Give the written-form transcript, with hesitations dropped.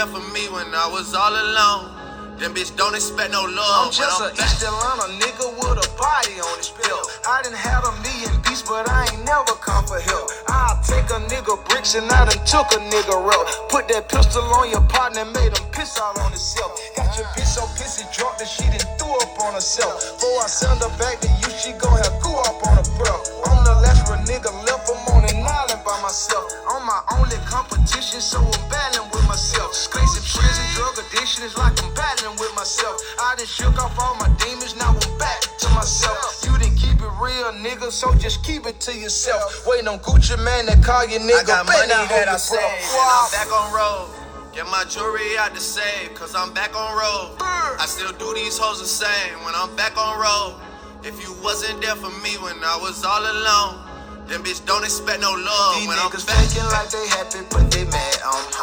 there for me when I was all alone. Them bitch don't expect no I'm love. just a East Atlanta nigga with a body on his belt. I done had a million beats, but I ain't never come for help. I'll take a nigga bricks and I done took a nigga rep. Put that pistol on your partner and made him piss out on himself. Got your bitch so pissy drunk that she done threw up on herself. Before I send her back to you, she gon' have go up on her breath. On the left, a nigga left him on an island by myself. On my only competition, so I'm battling with myself. Space and prison, drug addiction is like I'm battling with myself. I done shook off all my demons, now I'm back to myself. You didn't keep it real, nigga, so just keep it to yourself. Waiting on Gucci Man to call you nigga. I got money that I saved, saved, and I'm back on road. Get my jewelry out to save, cause I'm back on road. I still do these hoes the same when I'm back on road. If you wasn't there for me when I was all alone, them bitch don't expect no love These when I'm niggas back. faking like they happy, but they mad. I'm high.